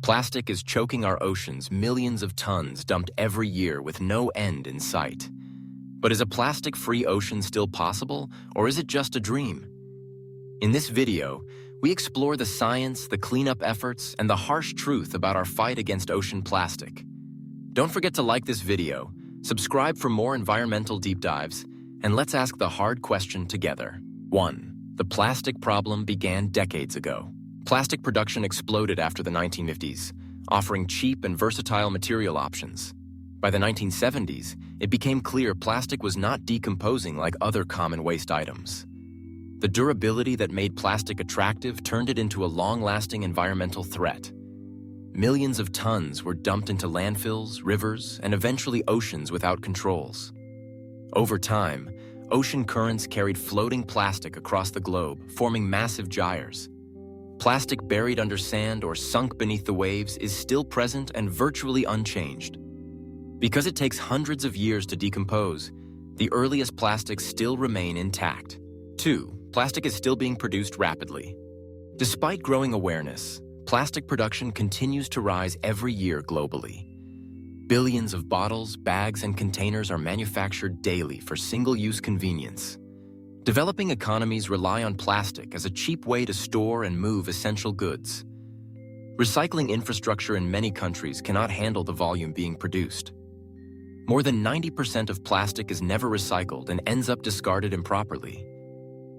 Plastic is choking our oceans, millions of tons dumped every year with no end in sight. But is a plastic-free ocean still possible, or is it just a dream? In this video, we explore the science, the cleanup efforts, and the harsh truth about our fight against ocean plastic. Don't forget to like this video, subscribe for more environmental deep dives, and let's ask the hard question together. 1. The plastic problem began decades ago. Plastic production exploded after the 1950s, offering cheap and versatile material options. By the 1970s, it became clear plastic was not decomposing like other common waste items. The durability that made plastic attractive turned it into a long-lasting environmental threat. Millions of tons were dumped into landfills, rivers, and eventually oceans without controls. Over time, ocean currents carried floating plastic across the globe, forming massive gyres. Plastic buried under sand or sunk beneath the waves is still present and virtually unchanged. Because it takes hundreds of years to decompose, the earliest plastics still remain intact. 2. Plastic is still being produced rapidly. Despite growing awareness, plastic production continues to rise every year globally. Billions of bottles, bags, and containers are manufactured daily for single-use convenience. Developing economies rely on plastic as a cheap way to store and move essential goods. Recycling infrastructure in many countries cannot handle the volume being produced. More than 90% of plastic is never recycled and ends up discarded improperly.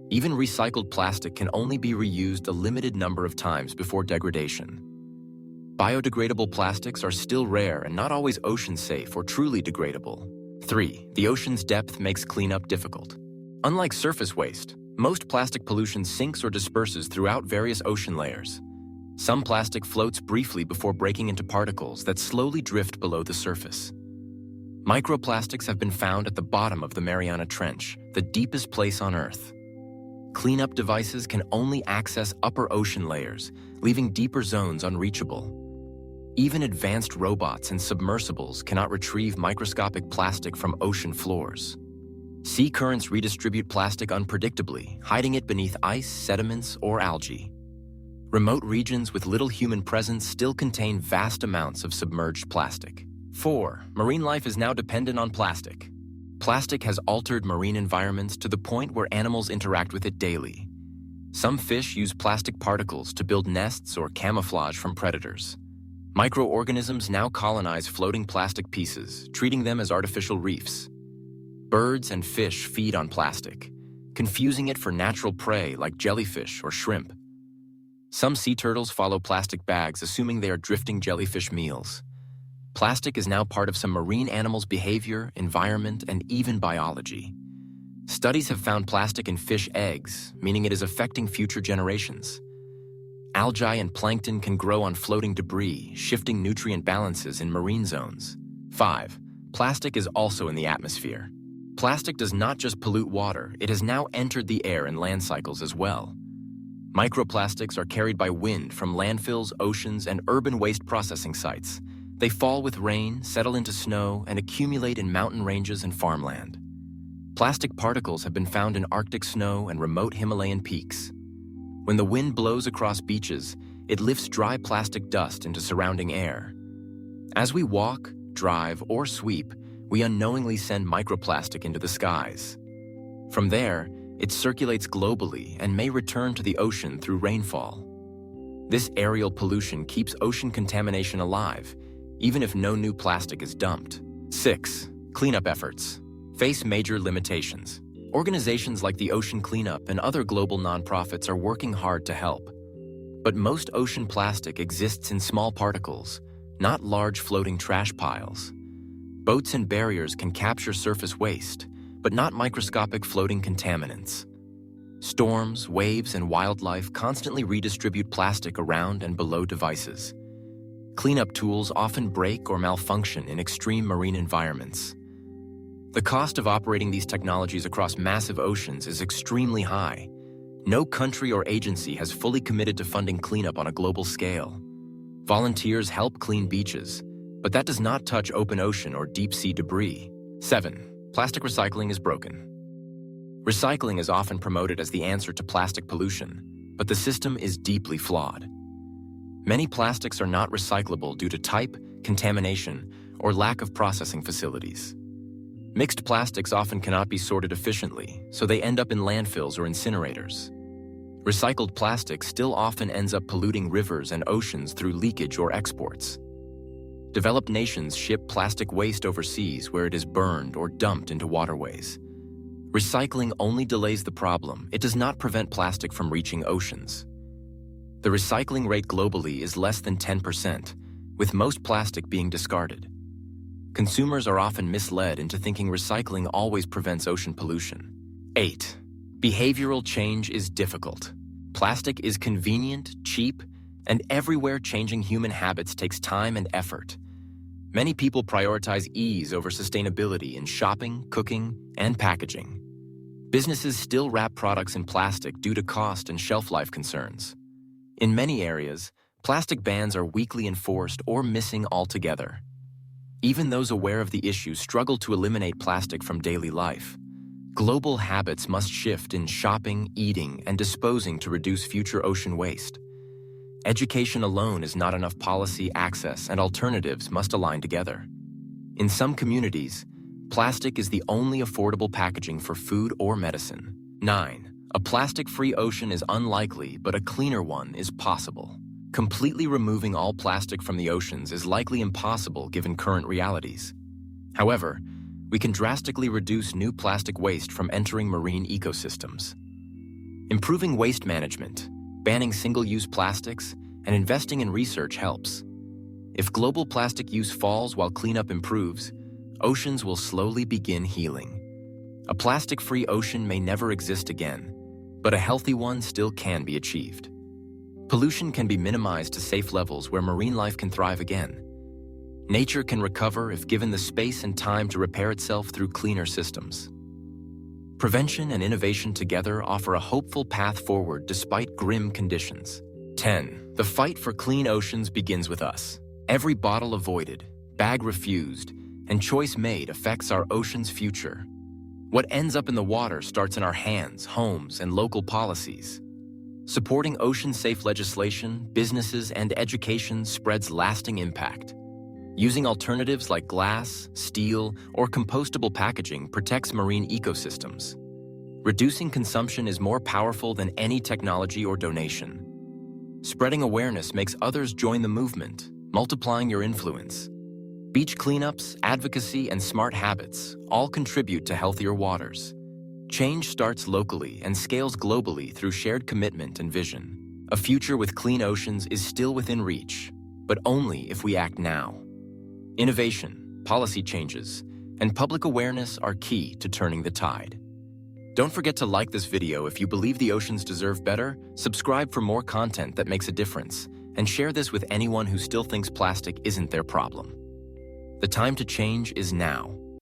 Even recycled plastic can only be reused a limited number of times before degradation. Biodegradable plastics are still rare and not always ocean-safe or truly degradable. 3. The ocean's depth makes cleanup difficult. Unlike surface waste, most plastic pollution sinks or disperses throughout various ocean layers. Some plastic floats briefly before breaking into particles that slowly drift below the surface. Microplastics have been found at the bottom of the Mariana Trench, the deepest place on Earth. Cleanup devices can only access upper ocean layers, leaving deeper zones unreachable. Even advanced robots and submersibles cannot retrieve microscopic plastic from ocean floors. Sea currents redistribute plastic unpredictably, hiding it beneath ice, sediments, or algae. Remote regions with little human presence still contain vast amounts of submerged plastic. 4. Marine life is now dependent on plastic. Plastic has altered marine environments to the point where animals interact with it daily. Some fish use plastic particles to build nests or camouflage from predators. Microorganisms now colonize floating plastic pieces, treating them as artificial reefs. Birds and fish feed on plastic, confusing it for natural prey like jellyfish or shrimp. Some sea turtles follow plastic bags, assuming they are drifting jellyfish meals. Plastic is now part of some marine animals' behavior, environment, and even biology. Studies have found plastic in fish eggs, meaning it is affecting future generations. Algae and plankton can grow on floating debris, shifting nutrient balances in marine zones. 5. Plastic is also in the atmosphere. Plastic does not just pollute water, it has now entered the air and land cycles as well. Microplastics are carried by wind from landfills, oceans, and urban waste processing sites. They fall with rain, settle into snow, and accumulate in mountain ranges and farmland. Plastic particles have been found in Arctic snow and remote Himalayan peaks. When the wind blows across beaches, it lifts dry plastic dust into surrounding air. As we walk, drive, or sweep, we unknowingly send microplastic into the skies. From there, it circulates globally and may return to the ocean through rainfall. This aerial pollution keeps ocean contamination alive, even if no new plastic is dumped. 6. Cleanup efforts face major limitations. Organizations like the Ocean Cleanup and other global nonprofits are working hard to help. But most ocean plastic exists in small particles, not large floating trash piles. Boats and barriers can capture surface waste, but not microscopic floating contaminants. Storms, waves, and wildlife constantly redistribute plastic around and below devices. Cleanup tools often break or malfunction in extreme marine environments. The cost of operating these technologies across massive oceans is extremely high. No country or agency has fully committed to funding cleanup on a global scale. Volunteers help clean beaches, but that does not touch open ocean or deep-sea debris. 7. Plastic recycling is broken. Recycling is often promoted as the answer to plastic pollution, but the system is deeply flawed. Many plastics are not recyclable due to type, contamination, or lack of processing facilities. Mixed plastics often cannot be sorted efficiently, so they end up in landfills or incinerators. Recycled plastic still often ends up polluting rivers and oceans through leakage or exports. Developed nations ship plastic waste overseas where it is burned or dumped into waterways. Recycling only delays the problem. It does not prevent plastic from reaching oceans. The recycling rate globally is less than 10%, with most plastic being discarded. Consumers are often misled into thinking recycling always prevents ocean pollution. 8. Behavioral change is difficult. Plastic is convenient, cheap, and everywhere changing human habits takes time and effort. Many people prioritize ease over sustainability in shopping, cooking, and packaging. Businesses still wrap products in plastic due to cost and shelf life concerns. In many areas, plastic bans are weakly enforced or missing altogether. Even those aware of the issue struggle to eliminate plastic from daily life. Global habits must shift in shopping, eating, and disposing to reduce future ocean waste. Education alone is not enough. Policy, access, and alternatives must align together. In some communities, plastic is the only affordable packaging for food or medicine. 9. A plastic-free ocean is unlikely, but a cleaner one is possible. Completely removing all plastic from the oceans is likely impossible given current realities. However, we can drastically reduce new plastic waste from entering marine ecosystems. Improving waste management, banning single-use plastics, and investing in research helps. If global plastic use falls while cleanup improves, oceans will slowly begin healing. A plastic-free ocean may never exist again, but a healthy one still can be achieved. Pollution can be minimized to safe levels where marine life can thrive again. Nature can recover if given the space and time to repair itself through cleaner systems. Prevention and innovation together offer a hopeful path forward despite grim conditions. 10. The fight for clean oceans begins with us. Every bottle avoided, bag refused, and choice made affects our ocean's future. What ends up in the water starts in our hands, homes, and local policies. Supporting ocean-safe legislation, businesses, and education spreads lasting impact. Using alternatives like glass, steel, or compostable packaging protects marine ecosystems. Reducing consumption is more powerful than any technology or donation. Spreading awareness makes others join the movement, multiplying your influence. Beach cleanups, advocacy, and smart habits all contribute to healthier waters. Change starts locally and scales globally through shared commitment and vision. A future with clean oceans is still within reach, but only if we act now. Innovation, policy changes, and public awareness are key to turning the tide. Don't forget to like this video if you believe the oceans deserve better, subscribe for more content that makes a difference, and share this with anyone who still thinks plastic isn't their problem. The time to change is now.